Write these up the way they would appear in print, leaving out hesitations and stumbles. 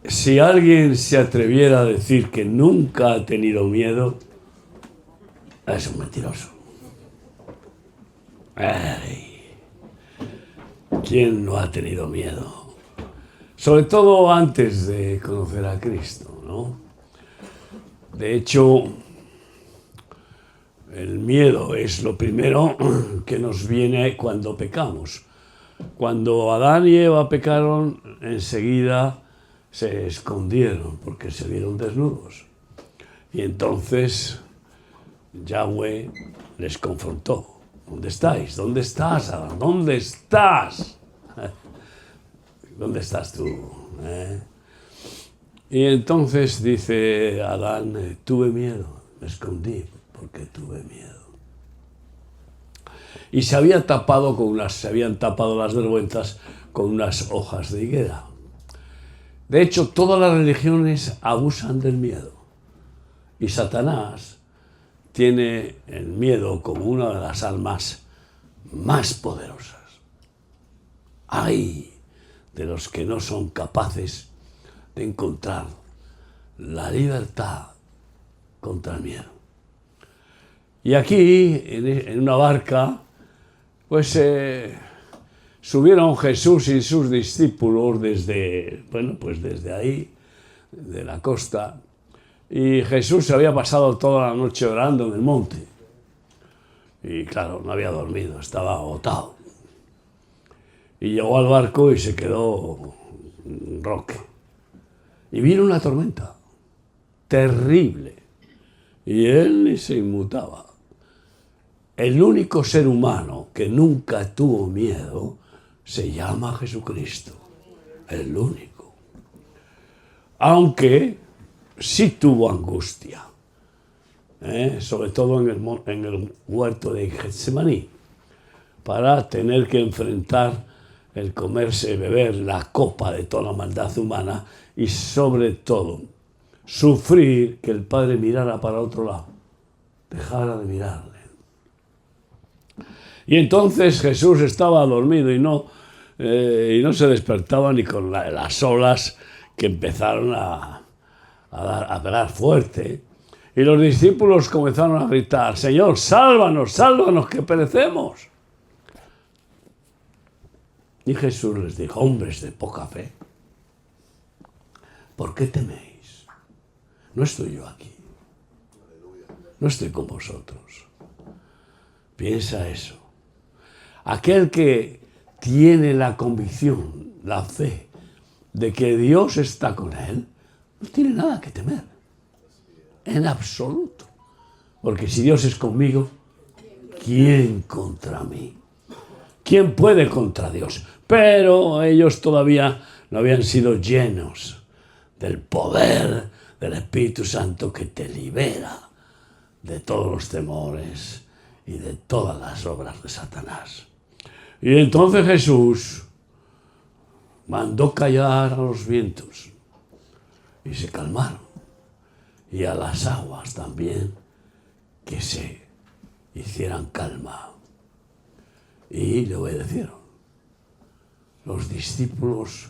Si alguien se atreviera a decir que nunca ha tenido miedo, es un mentiroso. Ay, ¿quién no ha tenido miedo? Sobre todo antes de conocer a Cristo, ¿no? De hecho, el miedo es lo primero que nos viene cuando pecamos. Cuando Adán y Eva pecaron, enseguida se escondieron porque se vieron desnudos. Y entonces Yahweh les confrontó. ¿Dónde estáis? ¿Dónde estás, Adán? ¿Dónde estás? ¿Dónde estás tú? Y entonces dice Adán, tuve miedo, me escondí porque tuve miedo. Y se habían tapado las vergüenzas con unas hojas de higuera. De hecho, todas las religiones abusan del miedo. Y Satanás tiene el miedo como una de las armas más poderosas. Ay de los que no son capaces de encontrar la libertad contra el miedo. Y aquí, en una barca, pues subieron Jesús y sus discípulos desde ahí, de la costa, y Jesús se había pasado toda la noche orando en el monte. Y claro, no había dormido, estaba agotado. Y llegó al barco y se quedó un roque. Y vino una tormenta terrible. Y él ni se inmutaba. El único ser humano que nunca tuvo miedo se llama Jesucristo. El único. Aunque sí tuvo angustia. Sobre todo en el huerto de Getsemaní. Para tener que enfrentar el comerse, beber la copa de toda la maldad humana y sobre todo sufrir que el Padre mirara para otro lado, dejara de mirarle. Y entonces Jesús estaba dormido y no se despertaba ni con las olas que empezaron a pegar fuerte. Y los discípulos comenzaron a gritar, Señor, sálvanos, sálvanos, que perecemos. Y Jesús les dijo, hombres de poca fe, ¿por qué teméis? No estoy yo aquí. No estoy con vosotros. Piensa eso. Aquel que tiene la convicción, la fe, de que Dios está con él, no tiene nada que temer. En absoluto. Porque si Dios es conmigo, ¿quién contra mí? ¿Quién puede contra Dios? Pero ellos todavía no habían sido llenos del poder del Espíritu Santo que te libera de todos los temores y de todas las obras de Satanás. Y entonces Jesús mandó callar a los vientos y se calmaron. Y a las aguas también que se hicieran calma. Y le obedecieron. Los discípulos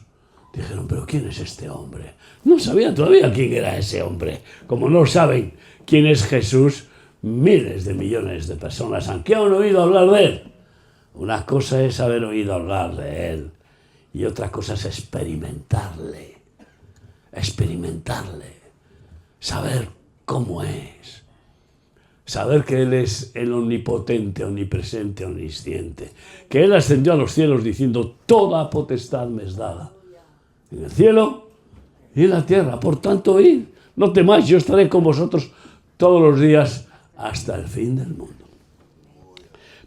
dijeron, ¿pero quién es este hombre? No sabían todavía quién era ese hombre. Como no saben quién es Jesús, miles de millones de personas han oído hablar de él. Una cosa es haber oído hablar de él y otra cosa es experimentarle. Saber cómo es. Saber que Él es el omnipotente, omnipresente, omnisciente. Que Él ascendió a los cielos diciendo, toda potestad me es dada. En el cielo y en la tierra. Por tanto, id, no temáis, yo estaré con vosotros todos los días hasta el fin del mundo.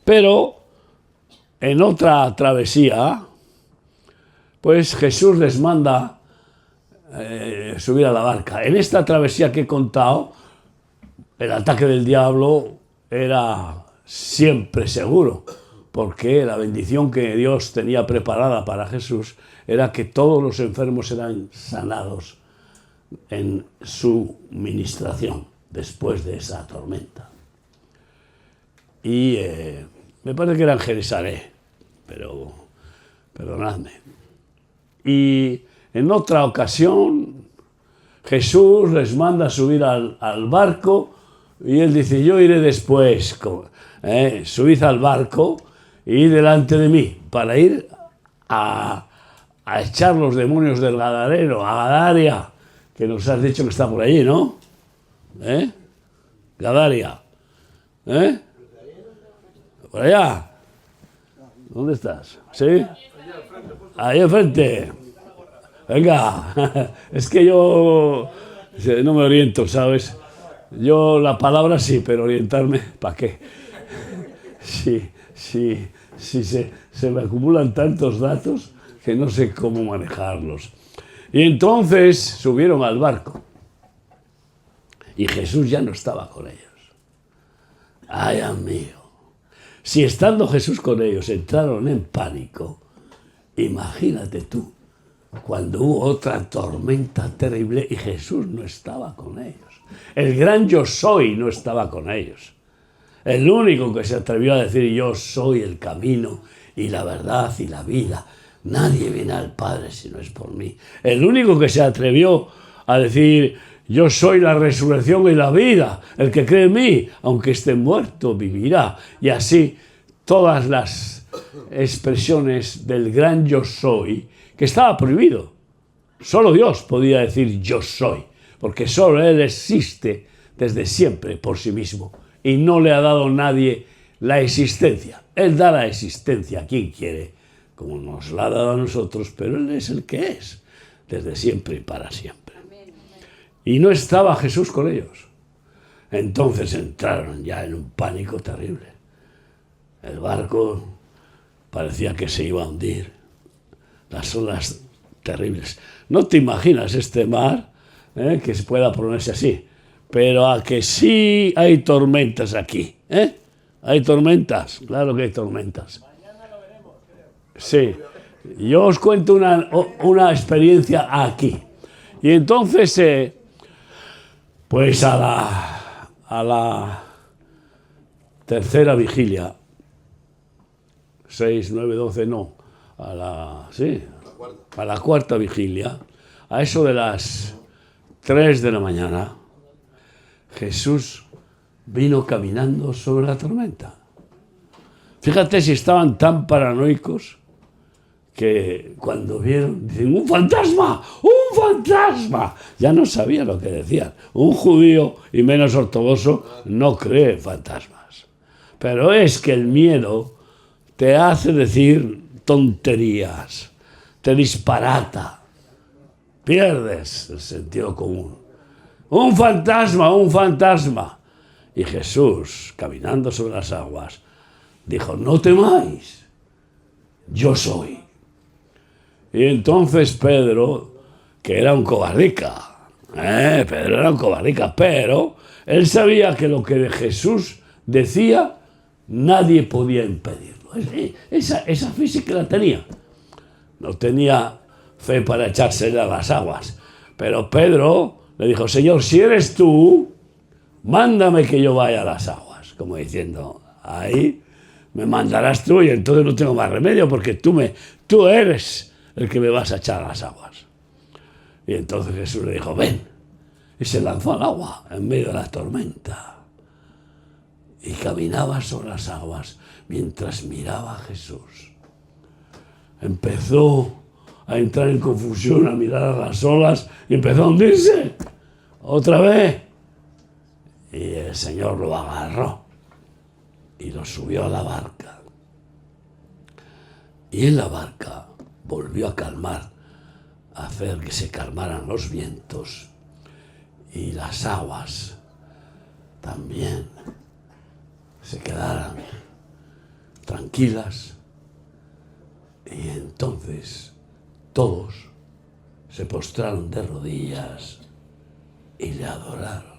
Pero, en otra travesía, pues Jesús les manda subir a la barca. En esta travesía que he contado, el ataque del diablo era siempre seguro, porque la bendición que Dios tenía preparada para Jesús era que todos los enfermos eran sanados en su ministración después de esa tormenta. Y me parece que era en Jerusalén, pero perdonadme. Y en otra ocasión Jesús les manda subir al barco y él dice, yo iré después. Subid al barco y delante de mí para ir a echar los demonios del Gadareno, a Gadaria, que nos has dicho que está por allí, ¿no? Gadaria. ¿Por allá? ¿Dónde estás? ¿Sí? Ahí enfrente. Venga, es que yo no me oriento, ¿sabes? Yo la palabra sí, pero orientarme, ¿para qué? Sí, se me acumulan tantos datos que no sé cómo manejarlos. Y entonces subieron al barco y Jesús ya no estaba con ellos. Ay, amigo, si estando Jesús con ellos entraron en pánico, imagínate tú cuando hubo otra tormenta terrible y Jesús no estaba con ellos. El gran yo soy no estaba con ellos. El único que se atrevió a decir yo soy el camino y la verdad y la vida. Nadie viene al Padre si no es por mí. El único que se atrevió a decir yo soy la resurrección y la vida. El que cree en mí, aunque esté muerto, vivirá. Y así todas las expresiones del gran yo soy, que estaba prohibido. Solo Dios podía decir yo soy, porque solo Él existe desde siempre por sí mismo y no le ha dado a nadie la existencia. Él da la existencia a quien quiere, como nos la ha dado a nosotros, pero Él es el que es, desde siempre y para siempre. Y no estaba Jesús con ellos. Entonces entraron ya en un pánico terrible. El barco parecía que se iba a hundir. Las olas terribles. No te imaginas este mar, que se pueda ponerse así, pero a que sí hay tormentas aquí. Hay tormentas, claro que hay tormentas. Mañana lo veremos, creo. Sí, yo os cuento una experiencia aquí. Y entonces, pues a la tercera vigilia, 6, 9, 12, no, a la cuarta vigilia, a eso de las 3 de la mañana, Jesús vino caminando sobre la tormenta. Fíjate si estaban tan paranoicos que cuando vieron, dicen, ¡un fantasma! ¡Un fantasma! Ya no sabía lo que decían. Un judío y menos ortodoxo no cree en fantasmas. Pero es que el miedo te hace decir tonterías, te disparata, pierdes el sentido común. ¡Un fantasma! ¡Un fantasma! Y Jesús, caminando sobre las aguas, dijo, no temáis, yo soy. Y entonces Pedro, que era un cobardica, Pedro era un cobardica, pero él sabía que lo que Jesús decía, nadie podía impedirlo. Esa física la tenía. No tenía fe para echársela a las aguas. Pero Pedro le dijo, Señor, si eres tú, mándame que yo vaya a las aguas. Como diciendo, ahí me mandarás tú y entonces no tengo más remedio porque tú eres el que me vas a echar a las aguas. Y entonces Jesús le dijo, ven. Y se lanzó al agua en medio de la tormenta. Y caminaba sobre las aguas mientras miraba a Jesús. Empezó a entrar en confusión, a mirar a las olas y empezó a hundirse. Otra vez. Y el Señor lo agarró y lo subió a la barca. Y en la barca volvió a calmar, a hacer que se calmaran los vientos y las aguas también se quedaran tranquilas. Y entonces todos se postraron de rodillas y le adoraron.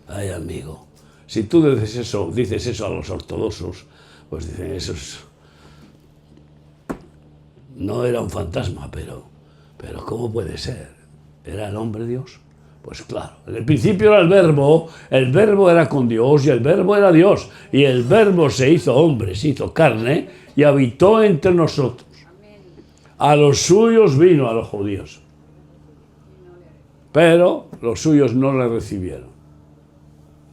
Ay, amigo, si tú dices eso a los ortodoxos, pues dicen, esos no era un fantasma, pero ¿cómo puede ser? ¿Era el hombre Dios? Pues claro, en el principio era el verbo era con Dios y el verbo era Dios, y el verbo se hizo hombre, se hizo carne y habitó entre nosotros. A los suyos vino, a los judíos. pero los suyos no le recibieron.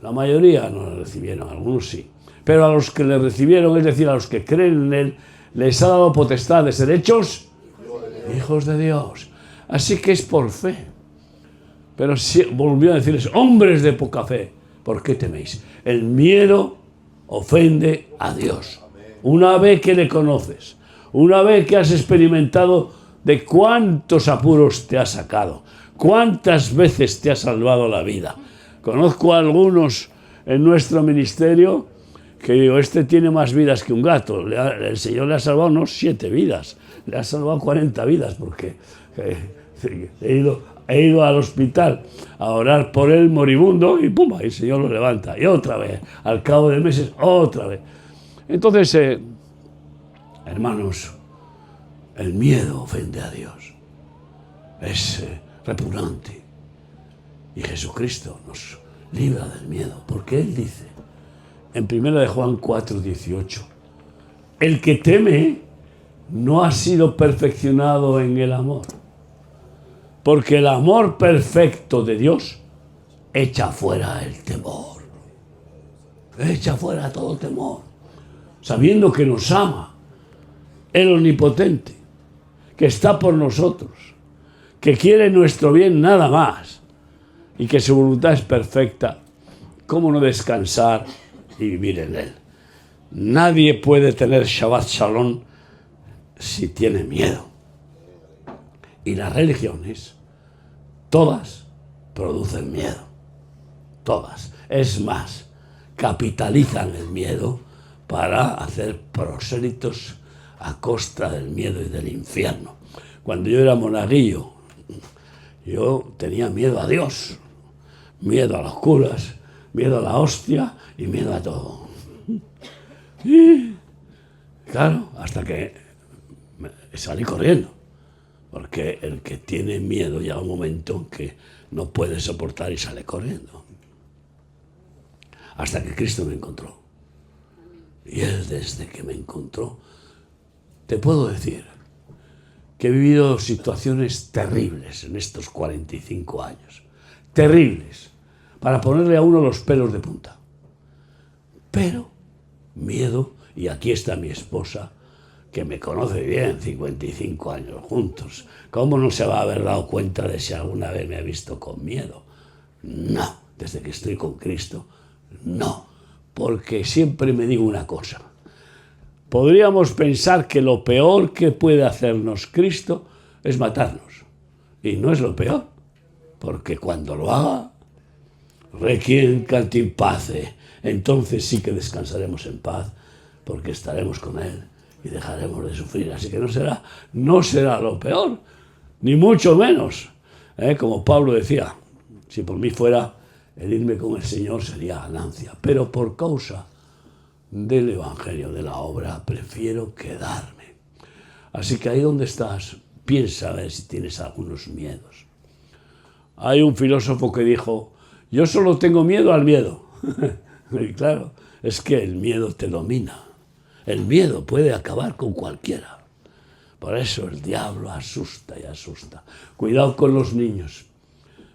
La mayoría no le recibieron, algunos sí. Pero a los que le recibieron, es decir, a los que creen en él, les ha dado potestad de ser hechos hijos de Dios. Así que es por fe. Pero volvió a decirles, hombres de poca fe, ¿por qué teméis? El miedo ofende a Dios. Una vez que le conoces, una vez que has experimentado de cuántos apuros te ha sacado, cuántas veces te ha salvado la vida. Conozco a algunos en nuestro ministerio que digo, este tiene más vidas que un gato. El Señor le ha salvado no 7 vidas, le ha salvado 40 vidas porque he ido al hospital a orar por él moribundo y ¡pum! El Señor lo levanta. Y otra vez, al cabo de meses, otra vez. Entonces, hermanos, el miedo ofende a Dios. Es repugnante. Y Jesucristo nos libra del miedo, porque Él dice, en 1 de Juan 4:18, el que teme no ha sido perfeccionado en el amor, porque el amor perfecto de Dios echa fuera el temor. Echa fuera todo temor, sabiendo que nos ama, el Omnipotente, que está por nosotros, que quiere nuestro bien nada más, y que su voluntad es perfecta. ¿Cómo no descansar y vivir en él? Nadie puede tener Shabbat Shalom si tiene miedo. Y las religiones, todas producen miedo. Todas. Es más, capitalizan el miedo para hacer prosélitos a costa del miedo y del infierno. Cuando yo era monaguillo, yo tenía miedo a Dios, miedo a los curas, miedo a la hostia y miedo a todo. Y, claro, hasta que salí corriendo, porque el que tiene miedo llega un momento en que no puede soportar y sale corriendo. Hasta que Cristo me encontró. Y Él, desde que me encontró, te puedo decir que he vivido situaciones terribles en estos 45 años. Terribles. Para ponerle a uno los pelos de punta. Pero, miedo, y aquí está mi esposa, que me conoce bien, 55 años juntos. ¿Cómo no se va a haber dado cuenta de si alguna vez me ha visto con miedo? No, desde que estoy con Cristo, no. Porque siempre me digo una cosa. Podríamos pensar que lo peor que puede hacernos Cristo es matarnos. Y no es lo peor, porque cuando lo haga, requiem canti in pace, entonces sí que descansaremos en paz, porque estaremos con Él y dejaremos de sufrir. Así que no será lo peor, ni mucho menos. Como Pablo decía, si por mí fuera, el irme con el Señor sería ganancia, pero por causa del Evangelio, de la obra, prefiero quedarme. Así que ahí donde estás, piensa a ver si tienes algunos miedos. Hay un filósofo que dijo, yo solo tengo miedo al miedo. Y claro, es que el miedo te domina. El miedo puede acabar con cualquiera. Por eso el diablo asusta y asusta. Cuidado con los niños,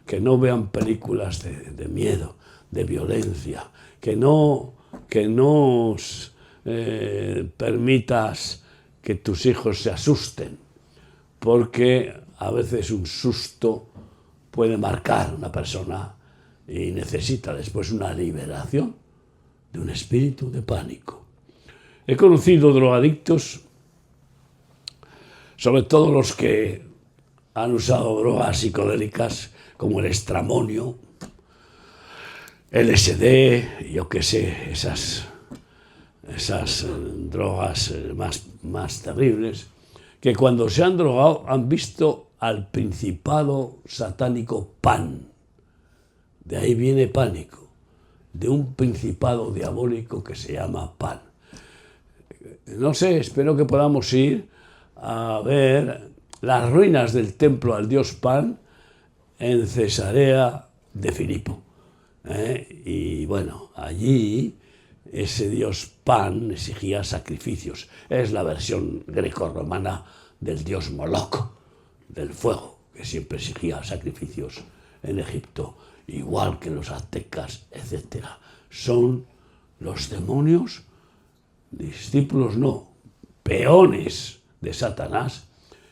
que no vean películas de miedo, de violencia, que no permitas que tus hijos se asusten, porque a veces un susto puede marcar a una persona y necesita después una liberación de un espíritu de pánico. He conocido drogadictos, sobre todo los que han usado drogas psicodélicas como el estramonio, LSD, yo qué sé, esas drogas más terribles, que cuando se han drogado han visto al principado satánico Pan. De ahí viene pánico, de un principado diabólico que se llama Pan. No sé, espero que podamos ir a ver las ruinas del templo al dios Pan en Cesarea de Filipo. Y bueno, allí ese dios Pan exigía sacrificios. Es la versión grecorromana del dios Moloch, del fuego, que siempre exigía sacrificios en Egipto, igual que los aztecas, etc. Son los demonios, discípulos no, peones de Satanás,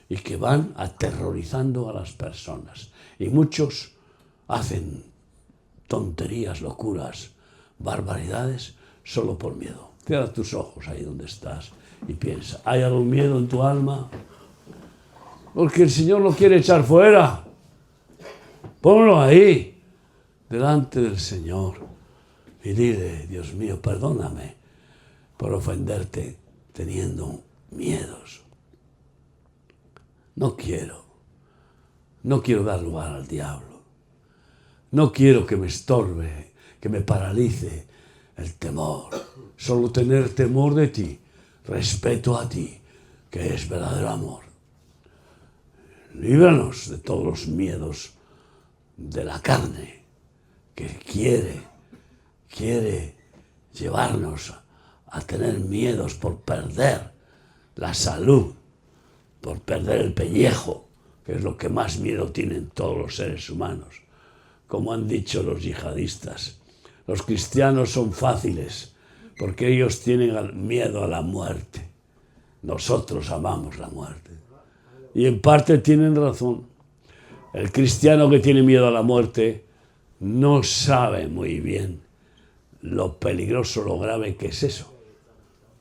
y que van aterrorizando a las personas. Y muchos hacen tonterías, locuras, barbaridades, solo por miedo. Cierra tus ojos ahí donde estás y piensa, ¿hay algún miedo en tu alma? Porque el Señor lo quiere echar fuera. Ponlo ahí, delante del Señor, y dile, Dios mío, perdóname por ofenderte teniendo miedos. No quiero dar lugar al diablo. No quiero que me estorbe, que me paralice el temor. Solo tener temor de ti, respeto a ti, que es verdadero amor. Líbranos de todos los miedos de la carne, que quiere llevarnos a tener miedos por perder la salud, por perder el pellejo, que es lo que más miedo tienen todos los seres humanos. Como han dicho los yihadistas, los cristianos son fáciles porque ellos tienen miedo a la muerte. Nosotros amamos la muerte. Y en parte tienen razón. El cristiano que tiene miedo a la muerte no sabe muy bien lo peligroso, lo grave que es eso.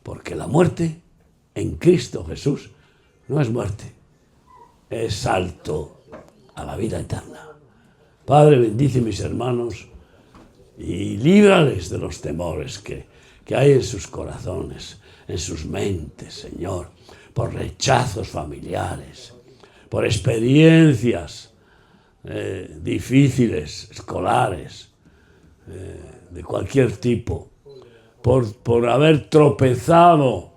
Porque la muerte en Cristo Jesús no es muerte, es salto a la vida eterna. Padre, bendice a mis hermanos y líbrales de los temores que hay en sus corazones, en sus mentes, Señor, por rechazos familiares, por experiencias difíciles, escolares, de cualquier tipo, por haber tropezado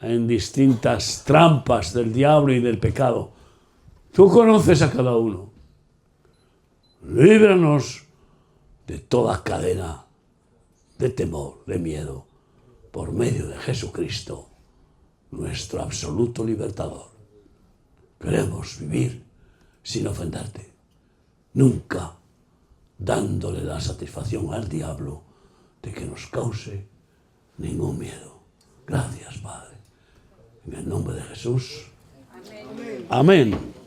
en distintas trampas del diablo y del pecado. Tú conoces a cada uno. Líbranos de toda cadena de temor, de miedo, por medio de Jesucristo, nuestro absoluto libertador. Queremos vivir sin ofenderte, nunca dándole la satisfacción al diablo de que nos cause ningún miedo. Gracias, Padre. En el nombre de Jesús. Amén. Amén.